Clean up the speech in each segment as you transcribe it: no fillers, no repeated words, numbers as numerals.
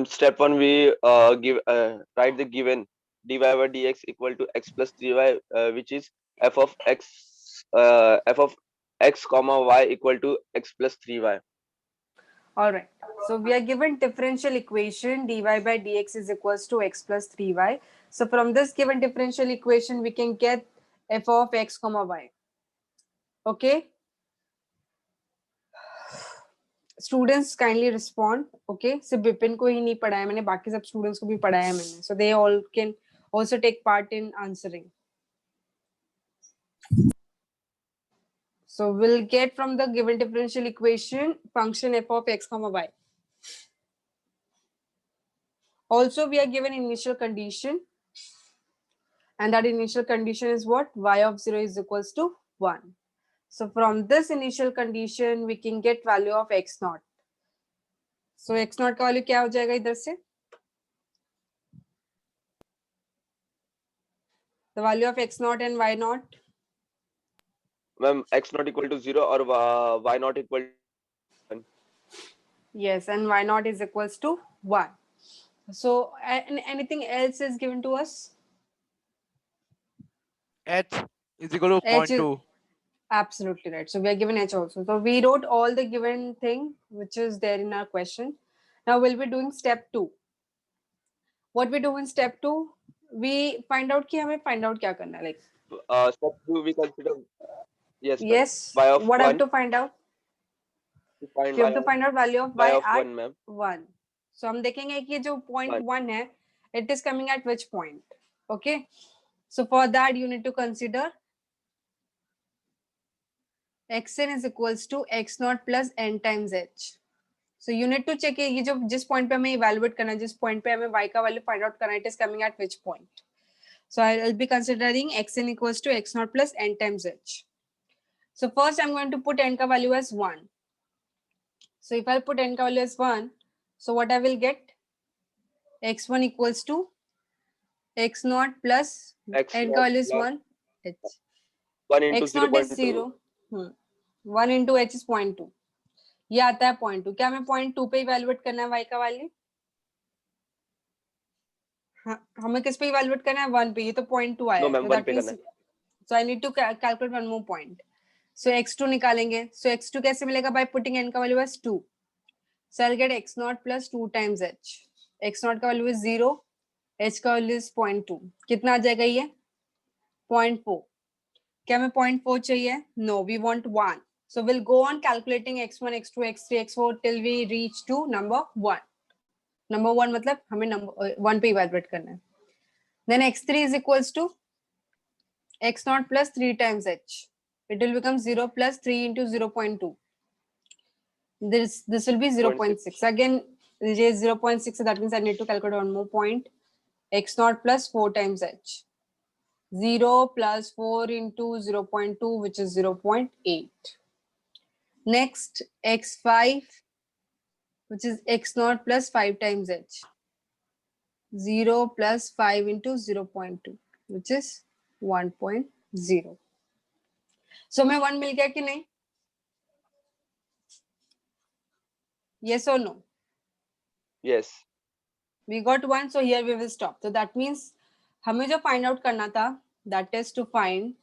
Step one, we give write the given dy by dx equal to x plus 3y, which is f of x comma y equal to x plus 3y. All right. So we are given differential equation dy by dx is equals to x plus 3y. So from this given differential equation, we can get f of x comma y. Okay. Students kindly respond. Okay. सिर्फ विपिन को ही नहीं पढ़ाया मैंने, बाकी सब students को भी पढ़ाया मैंने. So they all can also take part in answering. So we'll get from the given differential equation function f of x comma y. Also, we are given initial condition, and that initial condition is what? Y of 0 is equals to 1. So from this initial condition, we can get value of x naught. So x naught का value क्या हो जाएगा इधर से? The value of x naught and y naught. Ma'am, x not equal to 0 or y not equal to 1. Yes, and y naught is equals to 1. So anything else is given to us? H is equal to H is 0.2. absolutely right. So we are given H also. So we wrote all the given thing which is there in our question. Now we'll be doing step 2. What we do in step 2, we find out कि हमें find out क्या करना है, like Step 2, we consider, yes ma'am, yes, y of what I have 1 to find out? to find We have to find out value of y y of at 1 ma'am. 1. So हम देखेंगे कि जो point 1 है, it is coming at which point? Okay. So for that you need to consider xn is equals to x naught plus n times h. So you need to check ये जो जिस point पे हमें evaluate करना है, जिस point पे हमें y का value find out करना है, it is coming at which point? So I'll be considering xn equals to x naught plus n times h. So first I'm going to put n ka value as 1. So if I put n ka value as 1, so what I will get? x1 equals to x naught plus X n ka naught value is plus 1. H. 1 into x naught is 0.2. 0. 1 into h is 0.2. ये आता है 0.2. क्या हमें 0.2 पे evaluate करना है y का value? हमें किस पे इवेलुएट करना है? 1 पे. ये तो 0.2 आया No है. ma'am, So 1 that पे means करना है. so I need to calculate one more point. So x2 निकालेंगे. So x2 कैसे मिलेगा? By putting n का value as 2. So I'll get x naught plus 2 times h. x naught का value is 0. h का value is 0.2. कितना आ जाएगा ये? 0.4. क्या हमें 0.4 चाहिए? No, we want 1. So we'll go on calculating x1, x2, x3, x4 till we reach to number 1. Number 1 मतलब हमें number 1 पे evaluate करना है. Then x3 is equals to x naught plus 3 times h. It will become 0 plus 3 into 0.2. This will be 0.6. Again, this is 0.6, so that means I need to calculate one more point. X naught plus 4 times h. 0 plus 4 into 0.2, which is 0.8. Next, x5, which is x naught plus 5 times h. 0 plus 5 into 0.2, which is 1.0. So हमें 1 मिल गया कि नहीं? Yes or no? Yes. We got 1, so here we will stop. So that means हमें जो find out करना था, that is to find,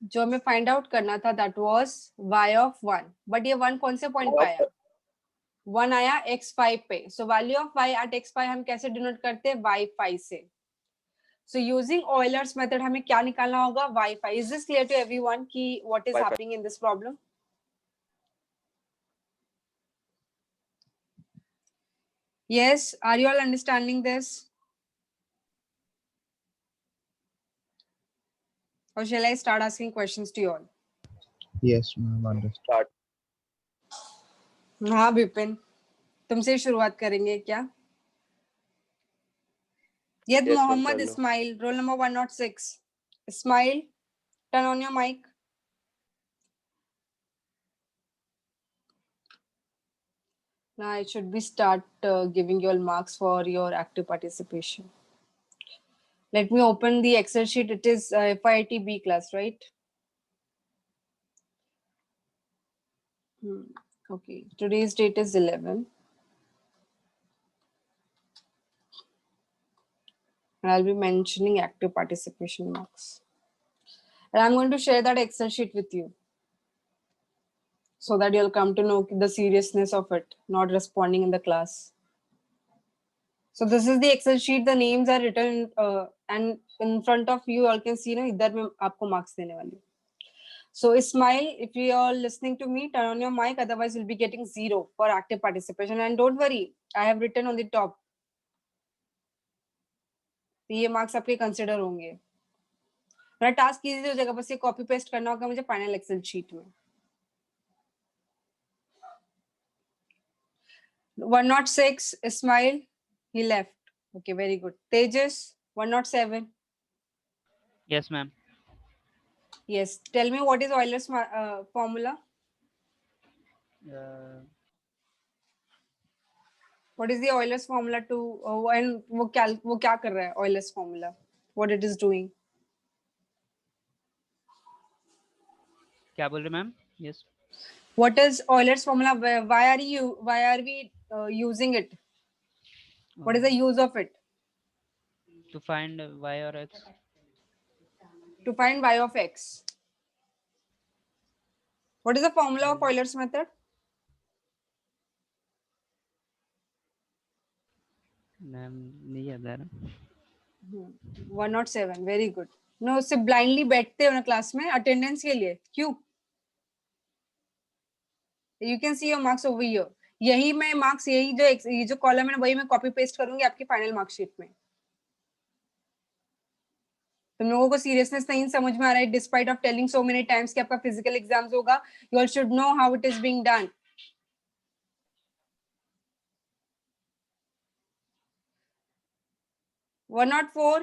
जो हमें find out करना था, that was y of 1. But ये 1 कौन से point पे आया? 1 आया x5 पे. So value of y at x5 हम कैसे denote करते हैं? y5 से. So using Euler's method हमें क्या निकालना होगा? y5. Is this clear to everyone कि what is Y5. happening in this problem? Yes, are you all understanding this? Or shall I start asking questions to you all? Yes, ma'am, understood. Start. हाँ विपिन, तुमसे शुरुआत करेंगे क्या? Yet Yes, ma'am, Mohammed कर लो. Ismail, roll number 106. Ismail, turn on your mic. Now I should be start giving you all marks for your active participation. Let me open the Excel sheet. It is FIT B class, right? Okay, today's date is 11. and I'll be mentioning active participation marks. And I'm going to share that Excel sheet with you so that you'll come to know the seriousness of it, not responding in the class. So this is the Excel sheet. The names are written and in front of you all can see ना इधर मैं आपको marks देने वाली हूँ. So Ismail, if you are listening to me, turn on your mic. Otherwise, you'll be getting 0 for active participation. And don't worry, I have written on the top. ये marks आपके consider होंगे. मेरा task easy हो जाएगा, बस ये copy paste करना होगा मुझे final Excel sheet में. 106, Ismail, he left. Okay, very good. Tejas, 107. Yes, ma'am. Yes. Tell me what is Euler's formula? What is the Euler's formula to and वो क्या कर रहा है Euler's formula? What it is doing? क्या बोल रहे ma'am? Yes. What is Euler's formula? Why are we using it? What is the use of it? To find y or x. To find y of x. What is the formula of Euler's method? Ma'am नहीं याद आ रहा. 107. Very good. No, उससे blindly बैठते हो ना class में attendance के लिए क्यों? You can see your marks over here. यही मैं marks ये जो column है ना वही मैं copy paste करूंगी आपकी final mark sheet में. तुम लोगों को seriousness नहीं समझ में आ रहा है despite of telling so many times कि आपका physical exams होगा. You all should know how it is being done. One not four.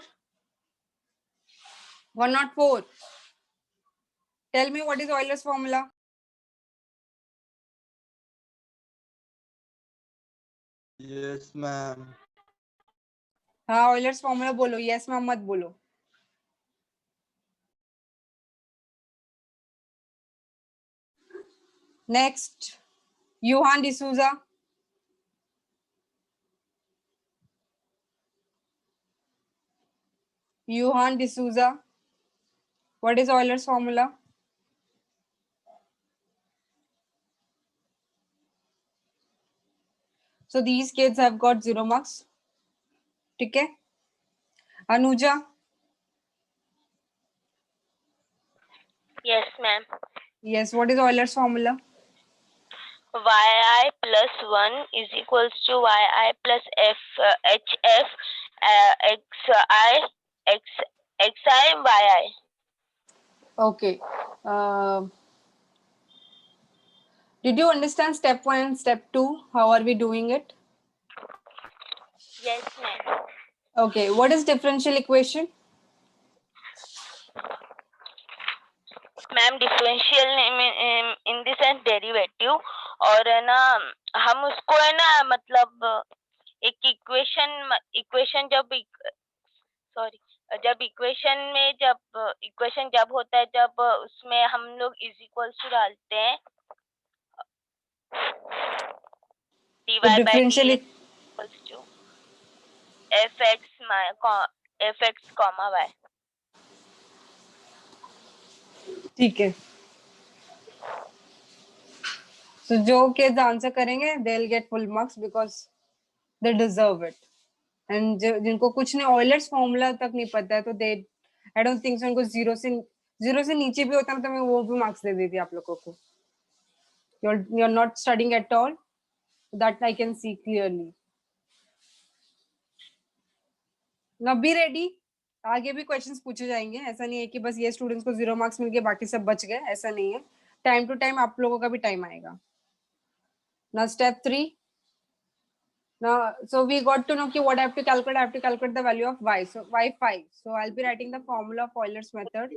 Tell me what is Euler's formula? Yes, ma'am. हाँ Euler's formula बोलो. Yes मैम मत बोलो. Next, Johan D'Souza. Johan D'Souza. What is Euler's formula? So these kids have got 0 marks. ठीक है? Anuja. Yes, ma'am. Yes, what is Euler's formula? Yi plus 1 is equals to yi plus hf xi yi. Okay. Did you understand step 1 and step 2? How are we doing it? Yes, ma'am. Okay. What is differential equation? Ma'am differential in the sense derivative और है ना हम उसको है ना मतलब एक equation जब इक्वेशन जब होता है जब उसमें हम लोग इज इक्वल टू डालते हैं dy by differential dx equals to fx comma y. ठीक है. So जो kids answer करेंगे they'll get full marks because they deserve it. And जिनको कुछ नहीं Euler's formula तक नहीं पता है तो I don't think so उनको 0 से नीचे भी होता है तो मैं वो भी marks दे देती आप लोगों को. You're not studying at all. That I can see clearly. Now be ready. आगे भी क्वेश्चंस पूछे जाएंगे. ऐसा नहीं है कि बस ये स्टूडेंट्स को 0 मार्क्स मिल गए बाकी सब बच गए. ऐसा नहीं है. टाइम टू टाइम आप लोगों का भी टाइम आएगा. Now step 3. Now, so we got to know what I have to calculate. I have to calculate the value of y. So y5. So I'll be writing the formula of Euler's method.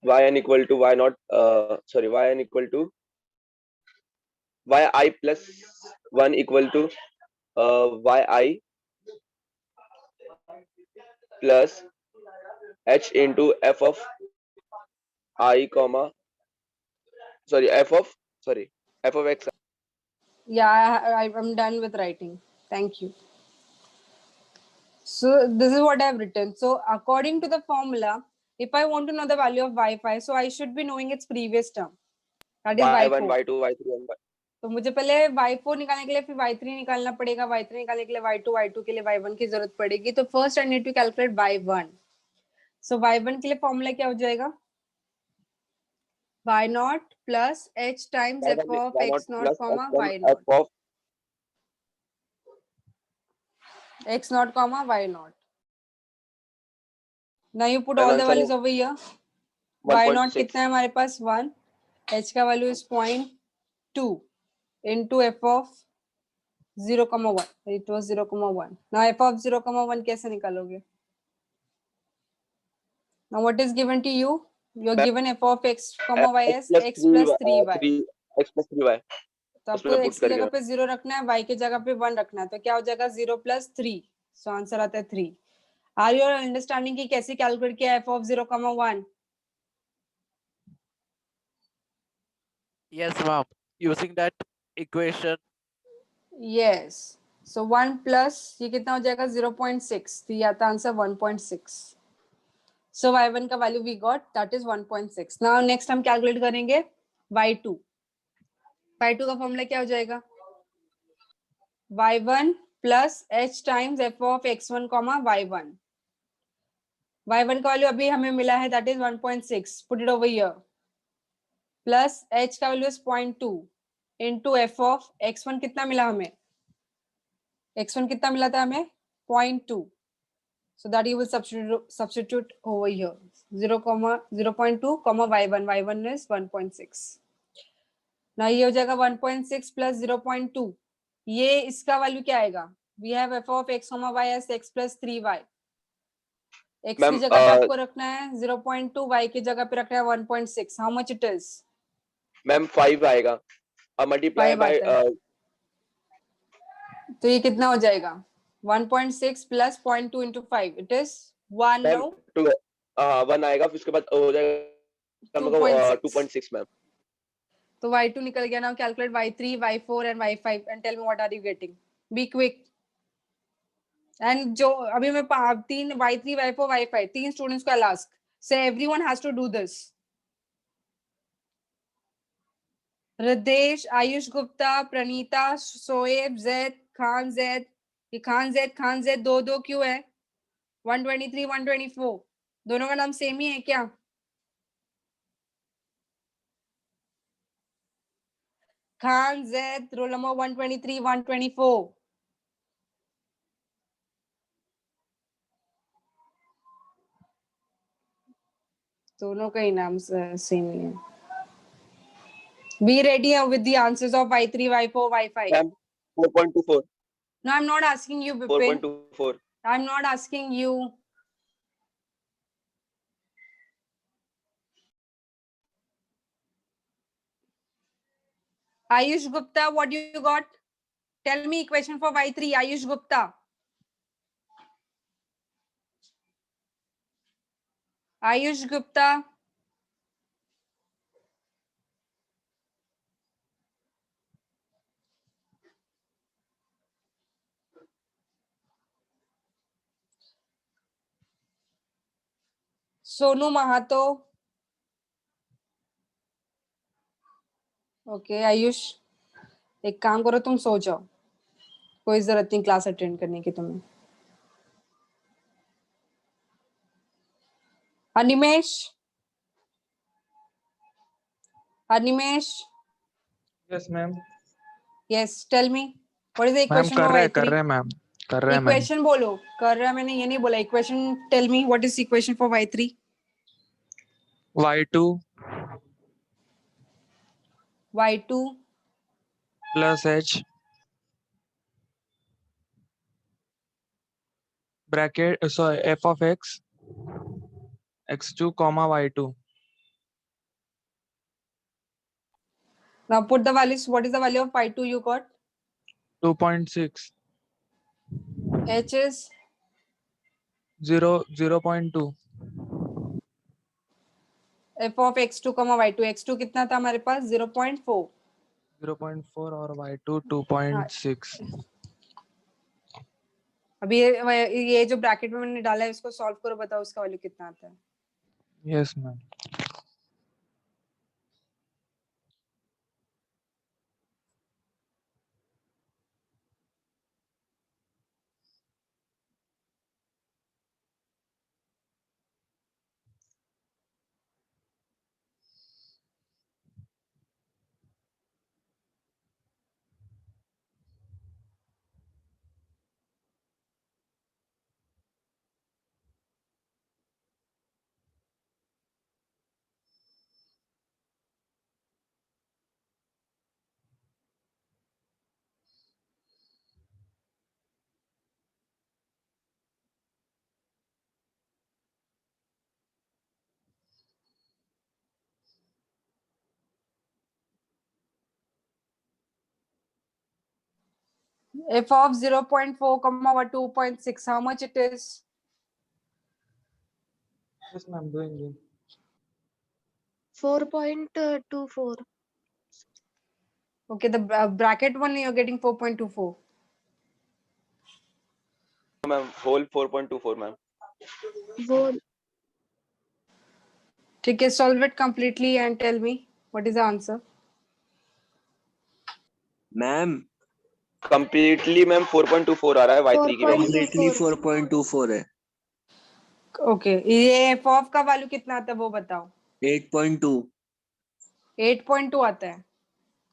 Yn equal to y naught. Yn equal to yi plus 1 equal to yi plus h into f of I comma f of x. Yeah, I'm done with writing. Thank you. So this is what I have written. So according to the formula, if I want to know the value of y5, so I should be knowing its previous term, that is y1 y4. y2 y3 and तो मुझे पहले y4 निकालने के लिए फिर y3 निकालना पड़ेगा, y3 निकालने के लिए y2, y2 के लिए y1 की जरूरत पड़ेगी. तो first I need to calculate y1. So y1 के लिए फॉर्मूला क्या हो जाएगा? y0 plus h times f of x0 comma y0. f of x0 comma y0. Now you put all the values over here. y0 कितना है हमारे पास? 1. h का value is 0.2 into f of 0, 1. It was 0, 1. Now f of 0, 1 कैसे निकालोगे? Now what is given to you? You are given f of x, y as x plus 3y. x plus 3y. तो आपको x की जगह पे 0 रखना है, y की जगह पे 1 रखना है. तो क्या हो जाएगा? 0 plus 3. So आंसर आता है 3. Are you understanding कि कैसे कैलकुलेट किया f of 0, 1? Yes, ma'am. Using that equation. Yes. So 1 plus ये कितना हो जाएगा? 0.6. तो ये आता आंसर 1.6. So y1 का value we got, that is 1.6. Now next हम कैलकुलेट करेंगे y2. y2 का फॉर्मूला क्या हो जाएगा? y1 plus h times f of x1 comma y1. y1 का वैल्यू अभी हमें मिला है, that is 1.6. Put it over here. Plus h का value is 0.2 into f of x1 कितना मिला हमें? x1 कितना मिला था हमें? 0.2. So that you will substitute over here. 0.2 comma y1. y1 is 1.6. Now ये हो जाएगा 1.6 plus 0.2. ये इसका वैल्यू क्या आएगा? We have f of x comma y as x plus 3y. x की जगह पे आपको रखना है 0.2, y की जगह पे रखना है 1.6. How much it is? Ma'am 5 आएगा. मल्टीप्लाई बाय तो ये कितना हो जाएगा? 1.6 plus 0.2 into 5. It is 1. No? 1 आएगा, फिर उसके बाद हो जाएगा 2.6 मैम. तो y2 निकल गया. Now calculate y3, y4 and y5 and tell me what are you getting. Be quick. And जो अभी मैं 3 y3, y4, y5 3 students को I'll ask. So everyone has to do this. Radesh, Ayush Gupta, Pranita, Shoaib, Zaid, Khan Zaid. ये Khan Z 2 क्यों है? 123, 124 दोनों का नाम सेम ही है क्या? Khan Z roll number 123, 124. दोनों का ही नाम सेम ही है. Be ready with the answers of y3, y4, y5. 4.24. No, I'm not asking you, Bipin. 4.24. I'm not asking you. Ayush Gupta, what you got? Tell me equation for y3, Ayush Gupta. Ayush Gupta. Sonu Mahato. Okay Ayush, एक काम करो, तुम सो जाओ, कोई जरूरत नहीं class attend करने की तुम्हें. Animesh. Yes, ma'am. Yes, tell me what is the ma'am equation for y3? कर रहे हैं मैम, कर रहे हैं मैम. इक्वेशन बोलो. कर रहा है मैंने ये नहीं बोला. Equation tell me what is equation for y3? y2 y2 plus h bracket, sorry, f of x x2 comma y2. now put the values. What is the value of y2 you got? 2.6 h is 0.2 f of x2 comma y2. x2 कितना था हमारे पास? 0.4. 0.4 और y2 2.6. अभी ये जो bracket में मैंने डाला है इसको सॉल्व करो, बताओ उसका वैल्यू कितना आता है। Yes, ma'am. F of 0.4 comma 2.6, how much it is? Yes, ma'am. Doing. 4.24. Okay, the bracket one you're getting 4.24. Ma'am, whole 4.24, ma'am. Whole. ठीक है, solve it completely and tell me what is the answer. Ma'am Completely, ma'am, 4.24 आ रहा है y3 की value. Completely 4.24 है। Okay, ये f of का value कितना आता है वो बताओ। 8.2। 8.2 आता है।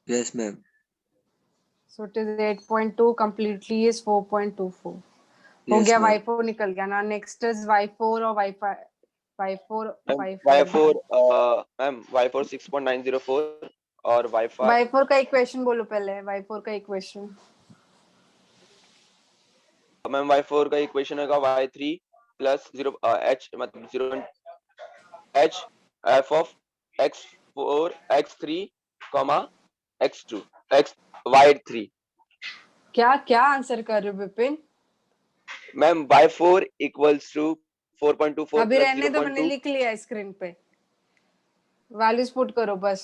Yes ma'am. So it is 8.2, completely is 4.24. हो Yes, गया, ma'am. y4 निकल गया ना। नेक्स्ट इज y4 और y5। y4 y4 ma'am y4 6.904 और y5 y4 का इक्वेशन बोलो पहले। y4 का इक्वेशन मैम y4 का इक्वेशन होगा y3 प्लस 0 h मतलब 0 h f of x4 x3 comma x2 x y3। क्या क्या आंसर कर रहे हो Vipin? Ma'am y4 equals to 4.24 अभी प्लस रहने दो, मैंने 0.2 लिख लिया स्क्रीन पे। वैल्यूज पुट करो बस।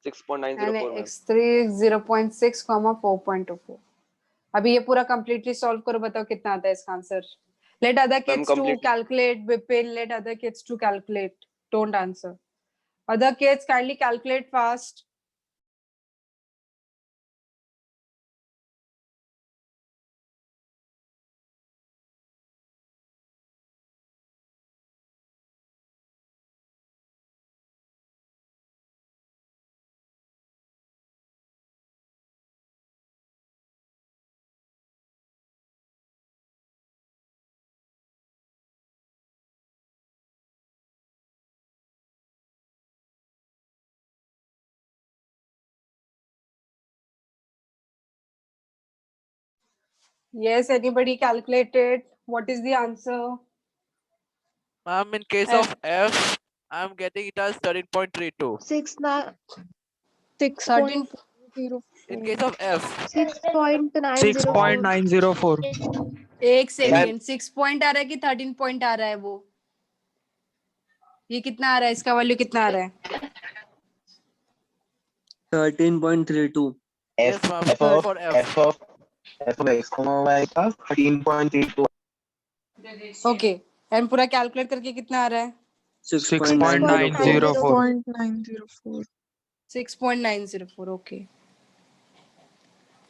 6.904 मैम। x3 0.6 4.24। अभी ये पूरा कंप्लीटली सॉल्व करो, बताओ कितना आता है इसका answer. Let other kids to complete- calculate. Vipin, let other kids to calculate, don't answer. Other kids kindly calculate fast. Yes, anybody calculated? What is the answer? Ma'am, in case F. of F, I'm getting it as 13.32. 13. In case of F, 6.904. 6.904. एक second, 6 point आ रहा है कि 13 point आ रहा है? वो ये कितना आ रहा है, इसका वैल्यू कितना आ रहा है? 13.32। yes, ma'am, for F. f of x comma y का 13.32। ओके, एंड पूरा कैलकुलेट करके कितना आ रहा है? 6.904. 6.904। ओके,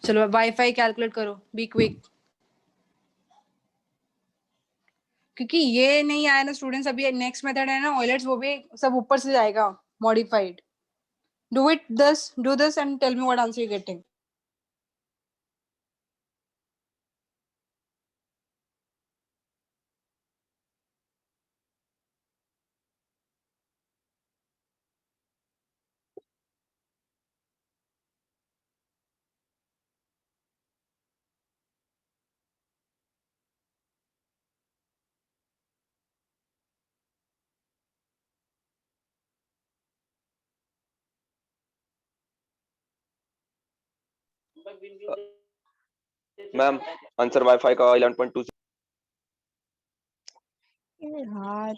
चलो वाईफाई कैलकुलेट करो, बी क्विक। क्योंकि ये नहीं आया ना स्टूडेंट्स, अभी नेक्स्ट मेथड है ना ऑयलेट्स, वो भी सब ऊपर से जाएगा modified. Do this and tell me what answer you getting. Ma'am answer y five का 11.2। यार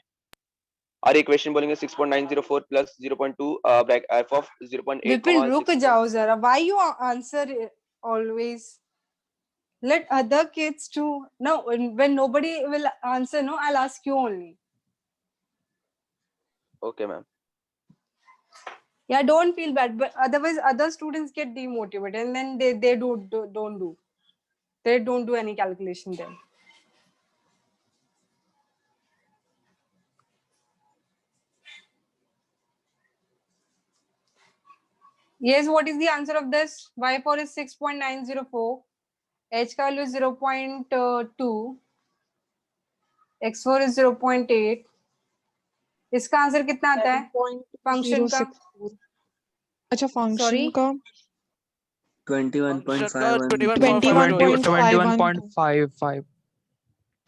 और इक्वेशन बोलेंगे 6.904 plus 0.2 bracket f of 0.8 Vipin रुक जाओ जरा, why you answer always. Let other kids too. No, when nobody will answer, no, I'll ask you only. Okay, ma'am. Yeah, don't feel bad, but otherwise other students get demotivated and then they don't do any calculation then. Yes, what is the answer of this? Y4 is 6.904, H का value is 0.2, X4 is 0.8. इसका answer कितना आता है function का? अच्छा Sorry? Function का 21.5 21.55 515.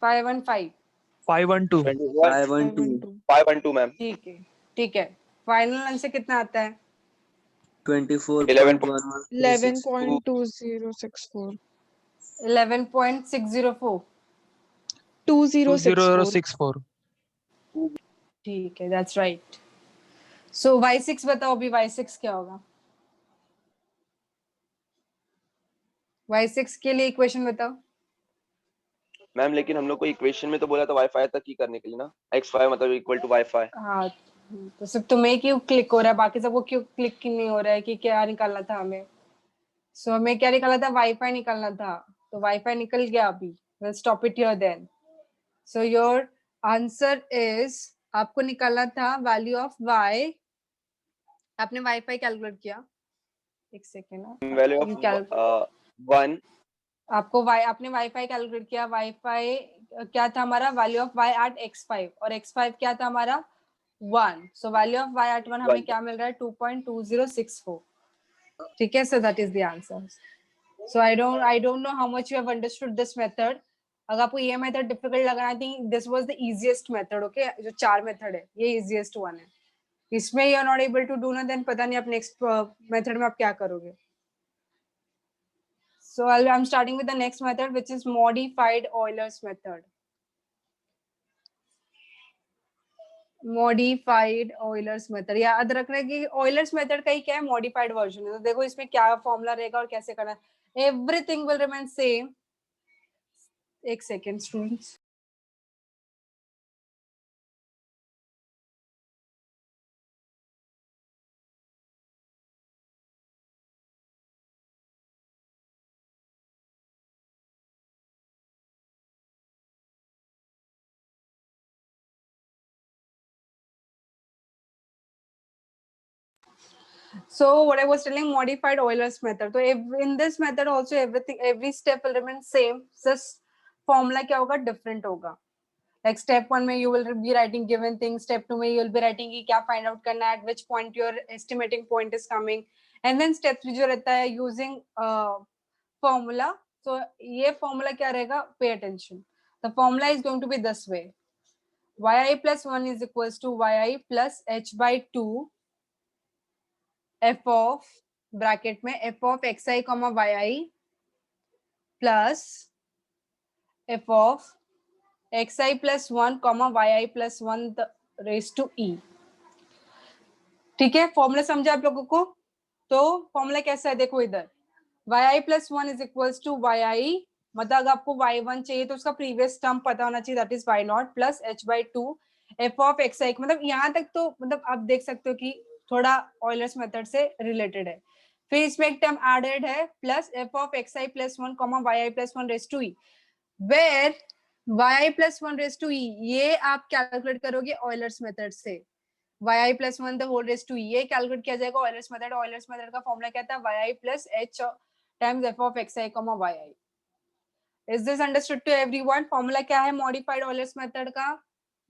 512 512 512, ma'am. ठीक है फाइनल आंसर कितना आता है? 24.11 11.2064 11.604. 2064 2064 ठीक है, that's right. So y6 बताओ अभी y6 क्या होगा? y6 के लिए इक्वेशन बताओ. मैम लेकिन हम लोग को इक्वेशन में तो बोला था वाईफाई तक ही करने के लिए ना, x5 मतलब इक्वल टू वाईफाई. हाँ, तो सिर्फ तुम्हें क्यों क्लिक हो रहा है, बाकी सबको क्यों क्लिक नहीं हो रहा है कि क्या निकालना था हमें? सो हमें क्या निकालना था? वाईफाई निकालना था, तो वाईफाई निकल गया अभी. We'll stop it here then. So your answer is, आपको निकालना था वैल्यू ऑफ y. आपने वाईफाई कैलकुलेट किया? एक सेकेंड ना. Value You of 1. आपको आपने वाईफाई कैलकुलेट किया. वाईफाई क्या था हमारा? Value of y eight x5 और x5 क्या था हमारा? 1. So value of y at 1 हमें क्या मिल रहा है? 2.2064. ठीक है, so that is the answer. So I don't know how much you have understood this method. अगर आपको ये मेथड डिफिकल्ट लग रहा है, I think this was the easiest method. Okay, जो 4 मेथड है ये इजीएस्ट वन है. इसमें you are not able to do ना, देन पता नहीं आप नेक्स्ट मेथड में आप क्या करोगे. So I'm starting with the next method, which is modified Euler's method. Modified Euler's method. याद रखना है कि Euler's method का ही क्या है? Modified version है. तो देखो इसमें क्या फॉर्मूला रहेगा और कैसे करना है. Everything will remain same. एक second students. So what I was telling, modified Euler's method. So in this method also every step will remain same. Just formula क्या होगा? Different होगा. Like step 1 में you will be writing given things. Step 2 में you will be writing कि क्या find out करना है, at which point your estimating point is coming. And then step 3 जो रहता है using formula. So ये formula क्या रहेगा? Pay attention. The formula is going to be this way. yi plus 1 is equals to yi plus h by 2 f of bracket में f of xi comma yi plus f of xi plus 1 comma yi plus 1 raised to e. ठीक है, formula समझा आप लोगों को? तो formula कैसा है देखो इधर. yi plus 1 is equals to yi, मतलब अगर आपको y1 चाहिए तो उसका प्रीवियस टर्म पता होना चाहिए, that is y0 plus h by 2 f of xi. मतलब यहाँ तक तो मतलब आप देख सकते हो कि थोड़ा ऑयलर्स मेथड से रिलेटेड है. फिर इसमें एक टर्म एडेड है plus f of xi plus 1 comma yi plus 1 raised to e, where yi plus 1 raised to e ये आप कैलकुलेट करोगे ऑयलर्स मेथड से. yi plus 1 the whole raised to e ये कैलकुलेट किया जाएगा ऑयलर्स मेथड. ऑयलर्स मेथड का formula क्या था? yi plus h times f of xi comma yi. Is this understood to everyone? Formula क्या है मॉडिफाइड ऑयलर्स मेथड का?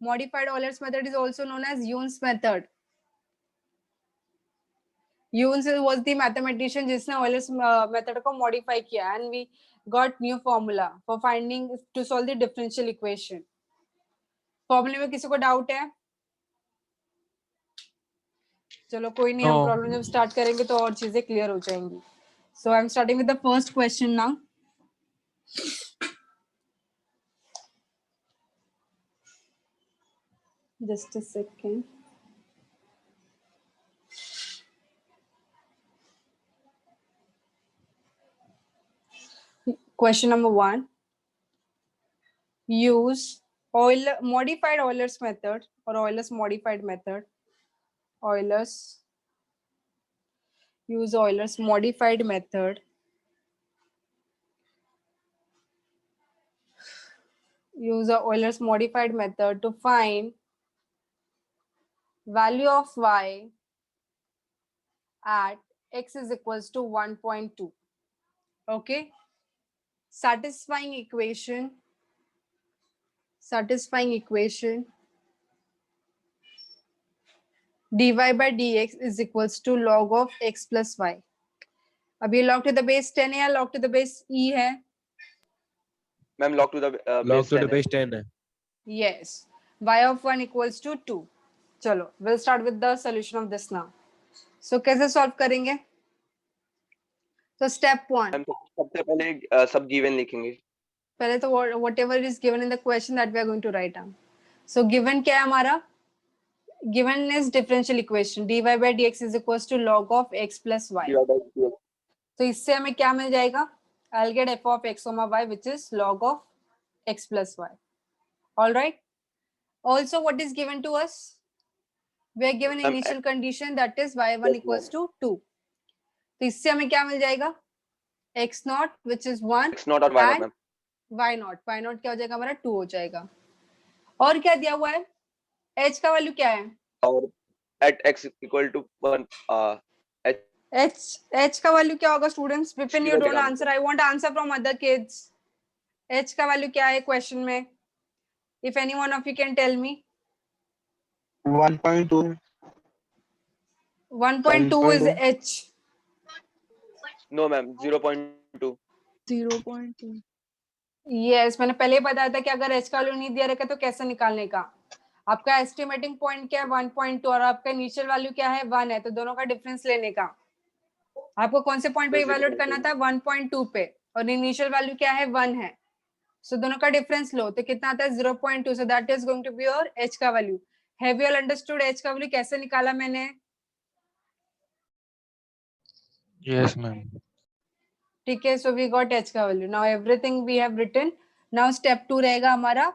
Modified Euler's method is also known as Yuen's method. Yuens was the mathematician जिसने Euler's method को modify किया, and we got new formula for finding to solve the differential equation. फॉर्मूले में किसी को doubt है? चलो कोई नहीं, हम प्रॉब्लम जब स्टार्ट करेंगे तो और चीजें क्लियर हो जाएंगी. So I'm starting with the first question now. Just a second. Question number 1. Use modified Euler's method or Euler's modified method. Use Euler's modified method. Use Euler's modified method to find value of y at x is equals to 1.2. Okay. Satisfying equation dy by dx is equals to log of x plus y. अब ये log to the base 10 है या log to the base e है? Ma'am log to the base 10 है. Yes. Y of 1 equals to 2. चलो, we'll start with the solution of this now. So कैसे solve करेंगे? So step 1. Ma'am सबसे पहले सब given लिखेंगे. पहले तो whatever is given in the question that we are going to write down. So given क्या है हमारा? Given is differential equation dy by dx is equals to log of x plus y. तो इससे हमें क्या मिल जाएगा? I'll get f of x comma y which is log of x plus y. All right. Also, what is given to us? We are given initial condition that is y1 equals to 2. तो इससे हमें क्या मिल जाएगा? x naught which is 1 x naught और y naught ma'am. y naught क्या हो जाएगा हमारा 2 हो जाएगा. और क्या दिया हुआ है? h का वैल्यू क्या है? और at x equal to 1 h का वैल्यू क्या होगा students? Vipin you don't answer, I want answer from other kids. h का वैल्यू क्या है क्वेश्चन में? If any one of you can tell me. 1.2. 1.2 is h. No ma'am, 0.2. 0.2. Yes, मैंने पहले ही बताया था कि अगर h का वैल्यू नहीं दिया रहेगा तो कैसे निकालने का. आपका एस्टिमेटिंग पॉइंट क्या है? 1.2 और आपका इनिशियल वैल्यू क्या है? 1 है. तो दोनों का डिफरेंस लेने का. आपको कौन से पॉइंट पे इवैल्यूएट करना था? 1.2 पे. और इनिशियल वैल्यू क्या है? 1 है. So दोनों का डिफरेंस लो तो कितना आता है? 0.2. So that is going to be your h का value. Have you all understood h का वैल्यू कैसे निकाला मैंने? Yes, ma'am. ठीक है. So we got h का value. Now everything we have written. Now step 2 रहेगा हमारा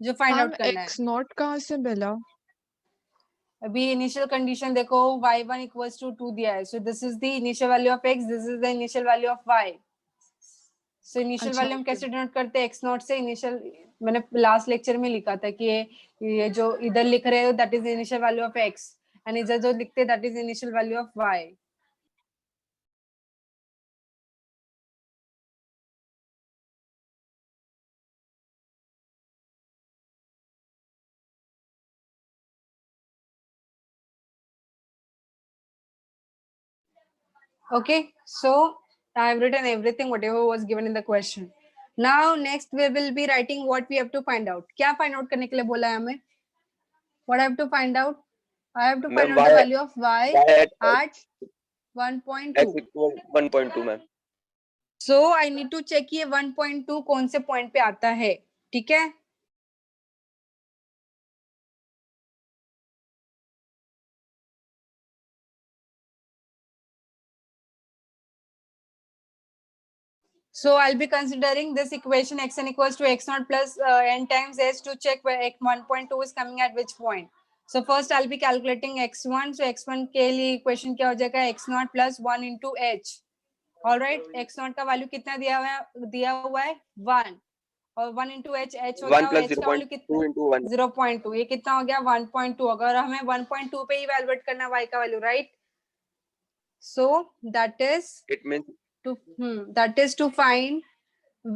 जो फाइंड आउट करना है. x नॉट कहाँ से मिला? अभी इनिशियल कंडीशन देखो y1 equals to 2 दिया है. So this is the initial value of x. This is the initial value of y. So initial value हम कैसे डिनोट करते हैं? x नॉट से इनिशियल. मैंने लास्ट लेक्चर में लिखा था कि ये जो इधर लिख रहे हो that is initial value of x and इधर जो लिखते हैं that is initial value of y. Okay, so I have written everything whatever was given in the question. Now next we will be writing what we have to find out. क्या find out करने के लिए बोला है हमें? What I have to find out? I have to find out the value of y at 1.2. X equal 1.2 ma'am. So I need to check ये 1.2 कौन से पॉइंट पे आता है. ठीक है. So I'll be considering this equation xn equals to x naught plus n times h to check where x 1.2 is coming at which point. So first I'll be calculating x1. So x1 के लिए equation क्या हो जाएगा? x naught plus 1 into h. All right. x naught का value कितना दिया हुआ है? 1. और 1 into h हो गया. 1 plus h का वैल्यू कितना? 0.2 into 1. 0.2. ये कितना हो गया? 1.2. अगर हमें 1.2 पे इवैल्यूएट करना y का value, right? So that is It means that is to find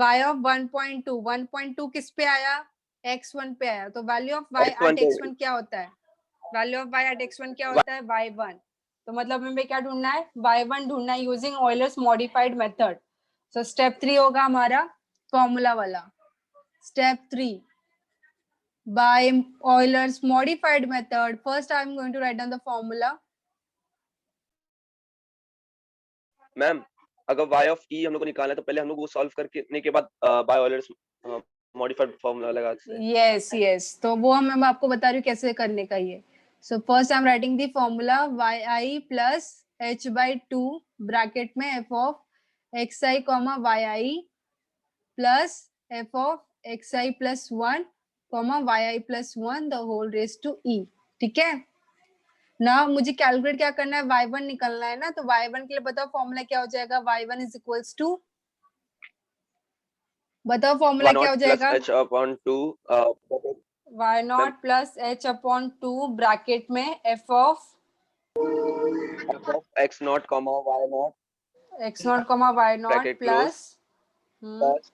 y of 1.2. 1.2 किस पे आया? x1 पे आया. तो value of y at x1 क्या होता है? Value of y at x1 क्या होता है? y1. तो मतलब हमें क्या ढूंढना है? y1 ढूंढना है using Euler's modified method. So step 3 होगा हमारा फॉर्मूला वाला. Step 3 by Euler's modified method. First I am going to write down the formula. Ma'am अगर y of e हम लोग को निकालना है तो पहले हम लोग वो सॉल्व करने के बाद by Euler's modified formula लगाते हैं. Yes. तो वो मैं आपको बता रही हूँ कैसे करने का ये. So first I am writing the formula yi plus h by 2 bracket में f of xi comma yi plus f of xi plus 1 comma yi plus 1 the whole raised to e. ठीक है ना, मुझे कैलकुलेट क्या करना है, y1 निकलना है ना, तो y1 के लिए बताओ फॉर्मूला क्या हो जाएगा, y1 इज इक्वल्स टू, बताओ फॉर्मूला क्या हो जाएगा, h upon 2 y naught plus h upon 2 bracket में f of x naught comma y naught x naught comma y not Bracket close. Plus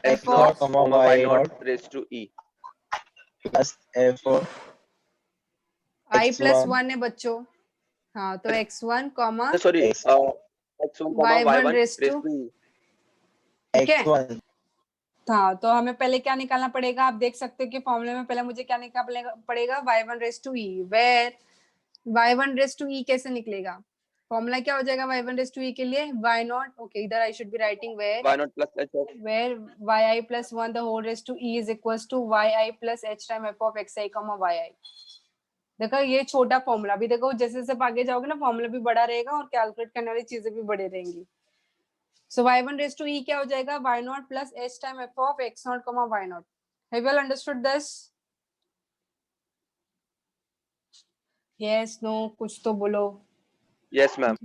x F naught of comma y naught raised to e. plus f of i plus x1 1 है बच्चों, हाँ तो x1 comma Sorry, X- x1 comma y1 y1 raised raised to to e. ठीक है, x1 हाँ तो हमें पहले क्या निकालना पड़ेगा, आप देख सकते हो कि फॉर्मूले में पहले मुझे क्या निकालना पड़ेगा, y1 raised to e, where y1 raised to e कैसे निकलेगा, फॉर्मूला क्या हो जाएगा y1 raised to e के लिए, y नॉट, ओके इधर I should be writing where y naught plus h of where yi plus 1 the whole raised to e is equals to yi plus h time f of xi comma yi. देखो ये छोटा formula भी, देखो जैसे जैसे आगे जाओगे ना फॉर्मूला भी बड़ा रहेगा और कैलकुलेट करने वाली चीजें भी बड़ी रहेंगी. सो y1 raised to e क्या हो जाएगा, y naught plus h time f of x naught comma y naught. Have you all understood this? Yes, no, कुछ तो बोलो. yes ma'am.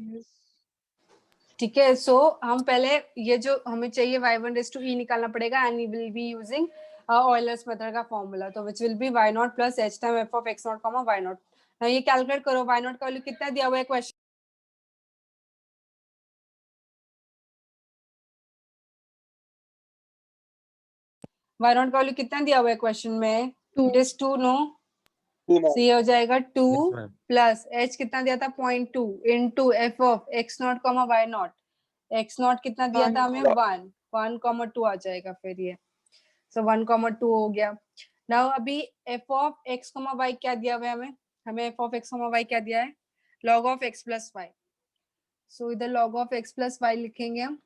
ठीक है, सो हम पहले ये जो हमें चाहिए y1 raised to e निकालना पड़ेगा and we will be using Euler's method का फॉर्मूला, तो which will be y naught plus h time f of x naught comma y naught. Now ये कैलकुलेट करो, y नॉट का value कितना दिया हुआ है क्वेश्चन, y नॉट का वैल्यू कितना दिया हुआ है क्वेश्चन में, इट इज 2 नो, 2 ma'am. सो ये हो जाएगा 2 Yes, ma'am. प्लस h कितना दिया था 0.2 into f of x naught comma y not, x not कितना दिया था हमें 1 कॉमा 2 आ जाएगा फिर ये, सो 1 कॉमा 2 हो गया. नाउ अभी f of x comma y क्या दिया हुआ है हमें, हमें f of x comma y क्या दिया है, log of x plus y, सो इधर log of x plus y लिखेंगे हम.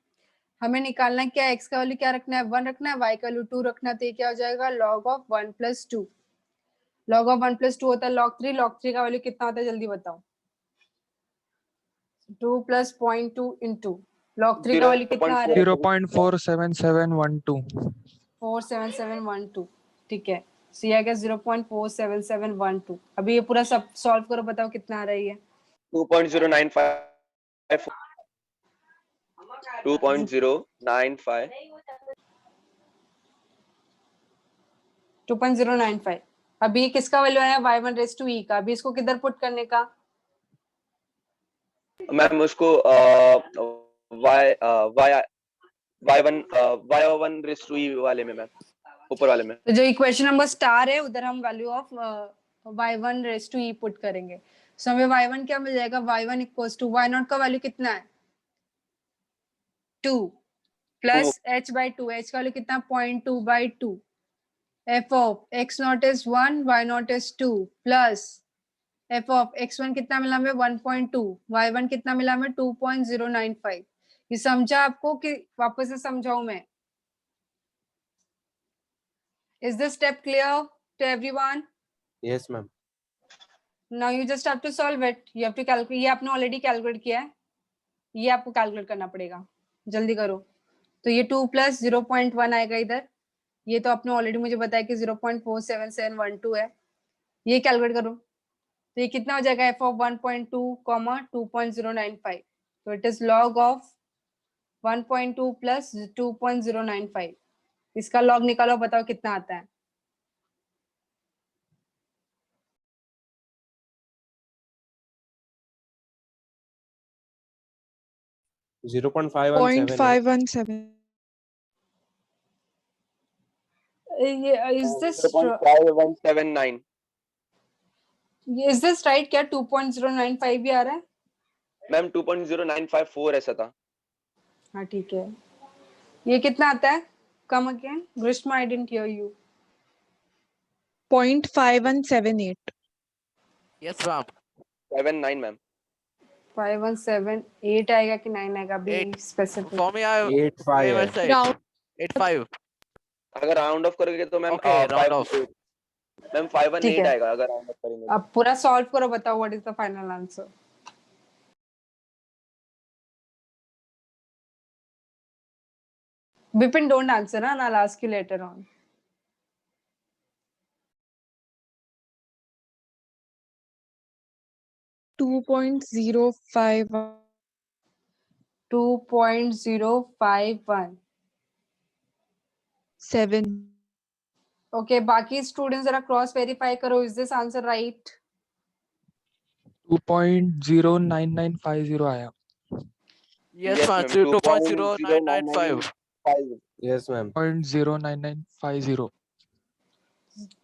हमें निकालना क्या है, x का वैल्यू क्या रखना है 1 रखना है, y का वैल्यू 2 रखना है, तो ये क्या हो जाएगा log of 1 plus 2, log of 1 plus 2 होता है log 3 का वैल्यू कितना होता है जल्दी बताओ, 2 प्लस 0.2 इंटू log 3 का वैल्यू कितना आ रहा है 0.47712. 47712. ठीक है, सो ये आ गया 0.47712. अभी ये पूरा सब सॉल्व करो, बताओ कितना आ रही है, 2.095 2.095 2.095. अभी किसका वैल्यू आया y1 raised to e का, अभी इसको किधर पुट करने का, मैम उसको y1 raised to e वाले में मैम, ऊपर वाले में. तो जो इक्वेशन नंबर स्टार है उधर हम value of y1 raised to e put करेंगे. सो हमें y1 क्या मिल जाएगा, y1 equals to y naught का वैल्यू कितना है 2 प्लस h by 2, h का वैल्यू कितना 0.2 by 2, f of x naught is 1 y naught is 2 plus f of x1 कितना मिला हमें 1.2, y1 कितना मिला हमें 2.095. ये समझा आपको कि वापस से समझाऊं मैं, is this step clear to everyone? yes ma'am. Now you just have to solve it, you have to calculate, ये आपने ऑलरेडी कैलकुलेट किया है, ये आपको कैलकुलेट करना पड़ेगा, जल्दी करो. तो ये 2 प्लस 0.1 आएगा इधर, ये तो आपने ऑलरेडी मुझे बताया कि 0.47712 है, ये कैलकुलेट करो, तो ये कितना हो जाएगा f ऑफ 1.2 कॉमा 2.095, तो it is log of 1.2 plus 2.095. इसका log निकालो, बताओ कितना आता है, Zero point five 0.517. is this 0.5179. is this right, क्या 2.095 भी आ रहा है, मैम 2.0954 ऐसा था. हाँ ठीक है. ये कितना आता है, come again Greeshma, I didn't hear you, 0.5178. Yes, ma'am. 79 ma'am. 5178 आएगा कि 9 आएगा, अभी Eight. Specific. For me, I 85 website Round 85. अगर राउंड ऑफ करोगे तो ma'am Okay, round off. Ma'am 518 ठीक है. आएगा अगर राउंड ऑफ करेंगे. अब पूरा सॉल्व करो, बताओ what is the final answer. Bipin, don't answer, and I'll ask you later on. Two point zero five 2.051. 7. Okay, बाकी students जरा cross verify करो. Is this answer right? 2.09950 आया. Yes, Yes, ma'am. ma'am. 2.0995. 2.0995. Yes, ma'am. 0.09950.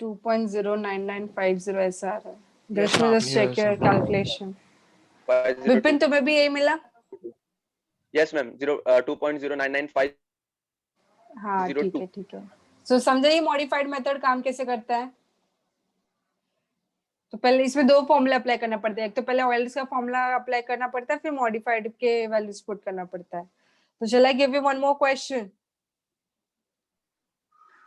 2.09950 ऐसा आ रहा है. Yes, Grishma, ma'am. just check Yes, your ma'am. calculation. 502. Vipin तुम्हें भी यही मिला? Yes, ma'am. 2.09950. हाँ 02. ठीक है. So समझा ये modified method काम कैसे करता है? तो पहले इसमें दो फॉर्मूला अप्लाई करना पड़ता है. एक तो पहले ऑयल्स का फॉर्मूला अप्लाई करना पड़ता है, फिर मॉडिफाइड के वैल्यूज पुट करना पड़ता है. तो shall I give you one more question?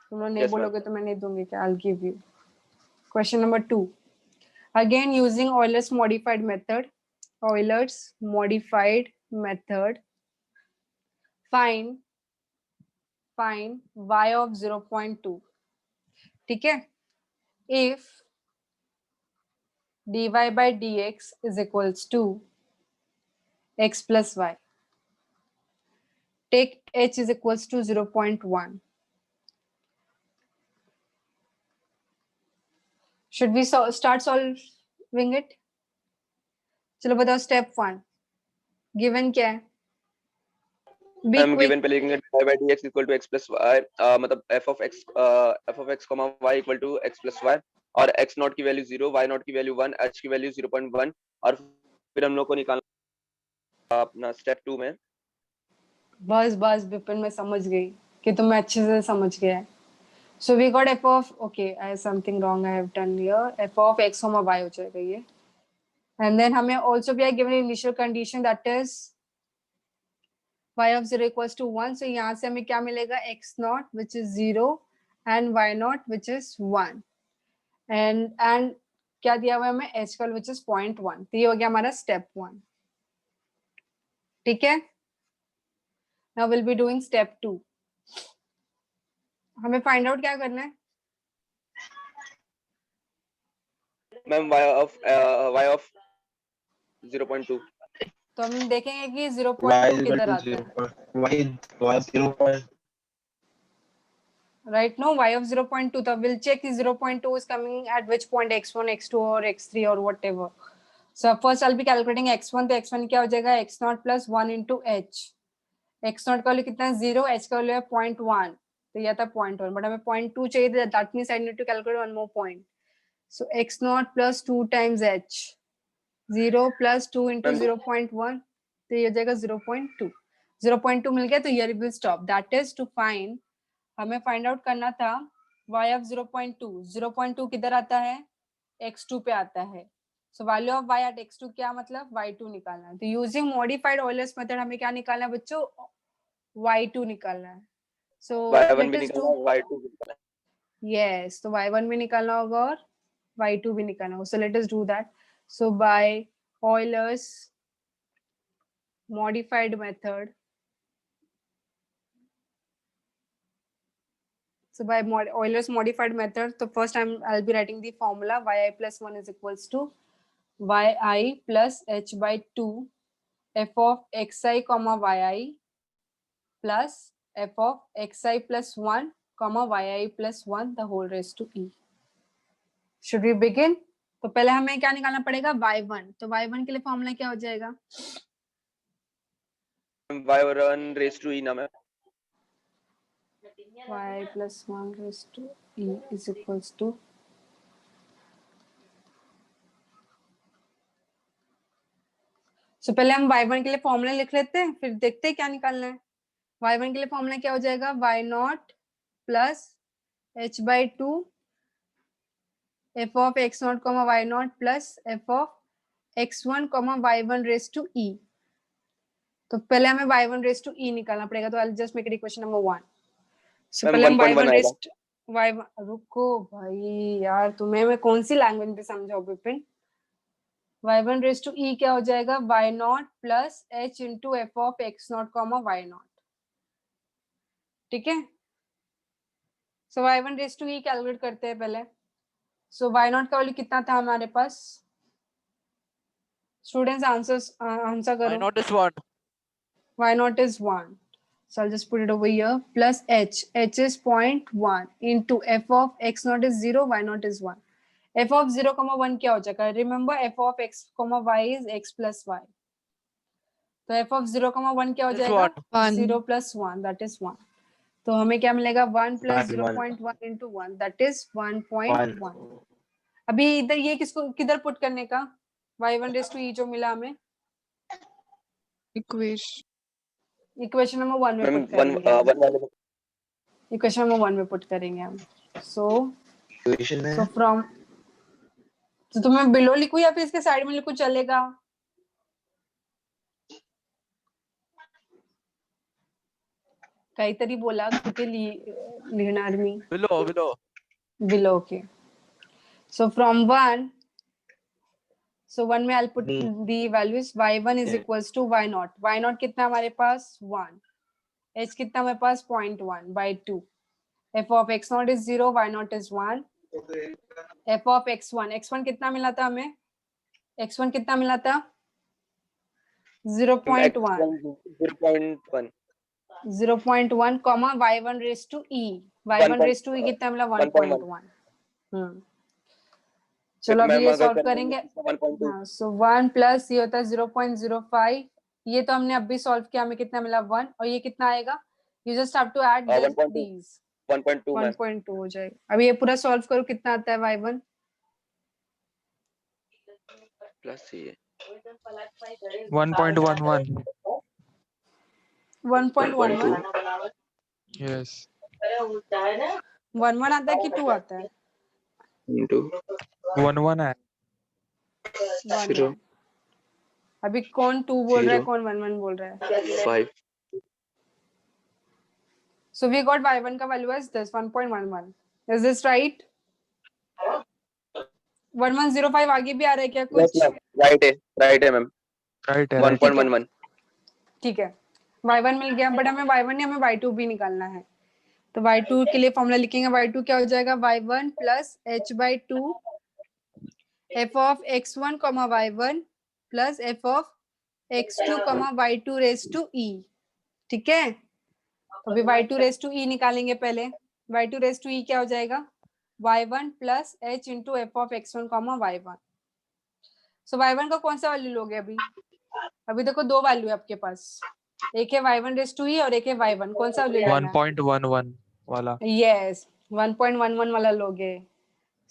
तुम लोग नहीं Yes, ma'am. बोलोगे तो मैं नहीं दूंगी क्या? I'll give you. Question number 2. Again using Euler's modified method. Euler's modified method. Find y of 0.2. ठीक है? If dy by dx is equals to x plus y. Take h is equals to 0.1. Should we start solving it? चलो बताओ step 1. Given क्या है? Be हम quick. given पे लिखेंगे dy by dx equal to x plus y. मतलब f of x comma y equal to x plus y. और x not की वैल्यू 0, y नॉट की वैल्यू 1, h की वैल्यू 0.1. और फिर हम लोग को निकालना अपना स्टेप 2 में. बस विपिन मैं समझ गई कि तुम्हें अच्छे से समझ गया है. So we got f of, okay, I have something wrong I have done here. F of x comma y हो जाएगा ये. And then हमें also we are given initial condition that is y of 0 equals to 1. So यहाँ से हमें क्या मिलेगा? x naught which is 0 and y naught which is 1. And क्या दिया हुआ है हमें? h का which is 0.1. तो ये हो गया हमारा step 1. ठीक है? Now we'll be doing step 2. हमें फाइंड आउट क्या करना है? Ma'am y of 0.2. तो हम देखेंगे कि Y 0.2 is किधर equal आता to है. 0. Right now y of 0.2, so we'll check if 0.2 is coming at which point, x1, x2 or x3 or whatever. So first I'll be calculating x1. तो x1 क्या हो जाएगा? x0 plus 1 into h. x0 का value कितना है? 0. h का value है 0.1. तो यह था 0.1, but हमें 0.2 चाहिए. That means I need to calculate one more point. So x0 plus 2 times h. 0 plus 2 into 0.1. तो ये हो जाएगा 0.2. 0.2 मिल गया तो here we will stop. That is to find, हमें फाइंड आउट करना था y of 0.2. 0.2 किधर आता है? x2 पे आता है. So value of y at x2 क्या मतलब? y2 निकालना है. तो using modified Euler's method हमें क्या निकालना है बच्चों? y2 निकालना है. So y1 let भी us निकालना do. है, y2 भी निकालना है. Yes, तो y1 भी निकालना होगा और y2 भी निकालना होगा. So let us do that. So by Euler's modified method. So by Euler's modified method, so first I'll be writing the formula yi plus 1 is equals to yi plus h by 2 f of xi comma yi plus f of xi plus 1 comma yi plus 1 the whole raised to e. Should we begin? तो पहले हमें क्या निकालना पड़ेगा? y1. तो y1 के लिए formula क्या हो जाएगा? y1 raised to e नाम है. y plus 1 raised to e is equals to so पहले हम y1 के लिए फॉर्मूला लिख लेते हैं, फिर देखते हैं क्या निकालना है. y1 के लिए फॉर्मूला क्या हो जाएगा? y naught plus h by 2 f of x naught comma y naught plus f of x1 comma y1 raised to e. तो पहले हमें y1 raised to e निकालना पड़ेगा. तो I'll just make it equation number 1. So पहले हम y1 raised y1, रुको भाई यार, तुम्हें मैं कौन सी लैंग्वेज में समझाऊं Vipin? y1 raised to e क्या हो जाएगा? y naught plus h into f of x naught comma y naught. ठीक है। So y1 raise to e calculate करते हैं पहले। सो y0 का वैल्यू कितना था हमारे पास? स्टूडेंट्स आंसर Why करो। not is 1? y0 is 1. So I'll just put it over here. Plus h. h is 0.1 into f of x0 is 0, y0 is 1. f of 0, 1 क्या हो जाएगा? Remember f of x, y is x plus y. तो f of 0, 1 क्या हो Is जाएगा? 1. 0 plus 1, that is 1. तो हमें क्या मिलेगा? 1 plus 1. 0.1 into 1, that is 1.1. अभी इधर ये किसको किधर पुट करने का? y1 raised to e जो मिला हमें Equation. इक्वेशन नंबर 1 में मैम पुट करेंगे। वन वाले इक्वेशन नंबर 1 में पुट करेंगे हम। सो इक्वेशन सो है फ्रॉम, तो तुम्हें बिलो लिखूं या फिर इसके साइड में लिखूं, चलेगा? काहीतरी बोला, कुठे लिहिणार मी? below. Below, okay. So from 1, so 1 में I'll put the values. y1 is equals to y0. y0 कितना हमारे पास? 1. h कितना हमारे पास? 0.1 by 2. f of x0 is 0, y0 is 1. f of x1, x1 कितना मिला था हमें? x1 कितना मिला था? 0.1. 0.1 comma y1 raised to e. y1 raised to e कितना मिला? 1.1. चलो अभी ये सॉल्व करेंगे। हाँ, सो 1 प्लस ये होता है 0.05, ये तो हमने अभी सॉल्व किया, हमें कितना मिला? 1, और ये कितना आएगा? You just have to add these, 1.2 हो जाएगा। अभी ये पूरा सॉल्व करो, कितना आता है y1? प्लस ये 1.11. 1.11 Yes. 11 आता है कि 2 आता है? इनटू 1 है. 1. अभी कौन 2 बोल रहा है, कौन 1 बोल रहा है? 5. So we got y1 का value as this 1.11. Is this right? 1105 आगे भी आ रहा है क्या कुछ? राइट है मैम, Right है. 1.11. ठीक है, y1 मिल गया, बट हमें y1 नहीं, हमें y2 भी निकालना है। तो y2 के लिए फॉर्मूला लिखेंगे। y2 क्या हो जाएगा? y1 plus h by 2 f of x1 comma y1 plus f of x2 comma y2 raised to e. ठीक है, तो अभी y2 raised to e निकालेंगे पहले। y2 raised to e क्या हो जाएगा? y1 plus h into f of x1 comma y1. So y1 का कौन सा वैल्यू लोगे अभी? अभी देखो दो वैल्यू है आपके पास, एक है y1 raised to e और एक है y1, कौन सा वैल्यू लेना है? 1.11 वाला. यस, 1.11 वाला लोगे।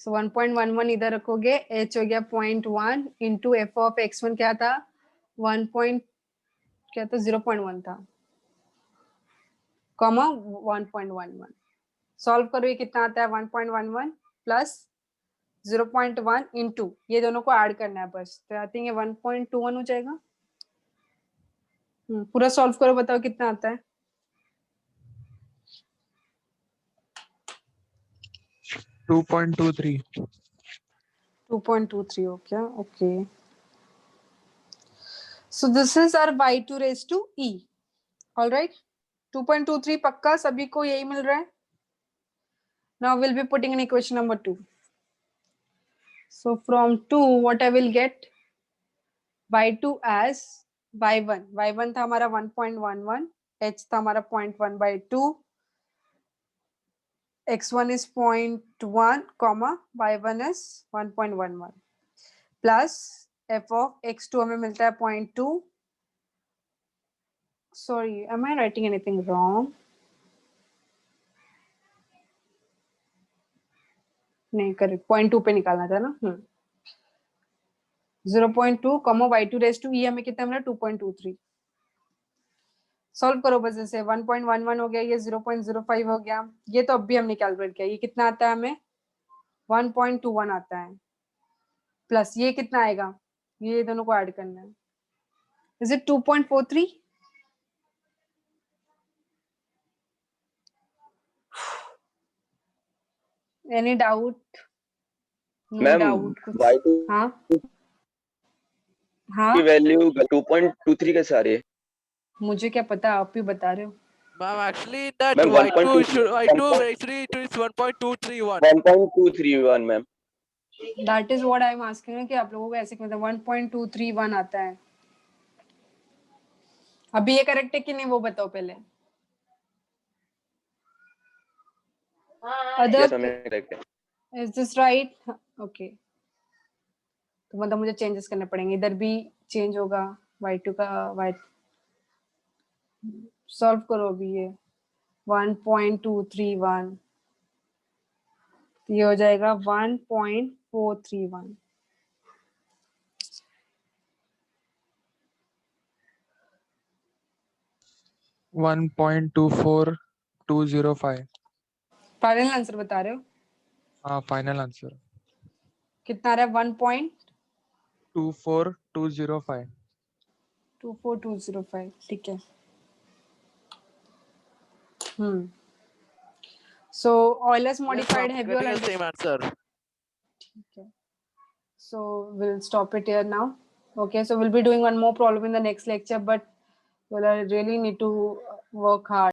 सो 1.11 इधर रखोगे, h हो गया 0.1 इंटू f ऑफ x1 क्या था? 0.1 था, कॉमा 1.11। सॉल्व करो, ये कितना आता है? 1.11 प्लस 0.1 इंटू, ये दोनों को ऐड करना है बस, तो आई थिंक ये 1.21 हो जाएगा। पूरा सॉल्व करो, बताओ कितना आता है? 2.23. 2.23 हो क्या? Okay, so this is our y2 raised to e. Alright, 2.23 पक्का सभी को यही मिल रहा है? Now we'll be putting in equation number 2. So from 2 what I will get? y2 as y1. y1 था हमारा 1.11, h था हमारा 0.1 by 2, x1 is 0.1 comma y1 is 1.11 plus f of x2 हमें मिलता है 0.2. Sorry, am I writing anything wrong? नहीं, correct 0.2 पे निकालना था ना। 0.2 comma y2 raised to e हमें कितना मिला? 2.23। सॉल्व करो बस ऐसे, 1.11 हो गया, ये 0.05 हो गया, ये तो अभी हमने कैलकुलेट किया, ये कितना आता है हमें? 1.21 आता है, प्लस ये कितना आएगा? ये दोनों को ऐड करना है। Is it 2.43? Any doubt? No doubt कुछ? y2 हाँ हाँ, की वैल्यू 2.23 कैसे आ रही है? मुझे क्या पता, आप ही बता रहे हो। Ma'am, actually that Ma'am, y2 1.2 actually it is 1.231. 1.231 ma'am. That is what I am asking कि आप लोगों को ऐसे मतलब 1.231 आता है. अभी ये करेक्ट है कि नहीं वो बताओ पहले. Yes, अदर ma'am, correct है. Is this right? ओके, तो मतलब मुझे चेंजेस करने पड़ेंगे. इधर भी चेंज होगा y2 का. y सॉल्व करो अभी ये 1.231, ये हो जाएगा 1.431. वन 1.24205. फाइनल आंसर बता रहे हो? हाँ, फाइनल आंसर कितना आ रहा है? 24205. 1.24205. ठीक है. So Euler's modified, Yes, have ma'am, you all getting the same answer. Okay. So we'll stop it here now. Okay, so we'll be doing one more problem in the next lecture, but we'll really need to work hard.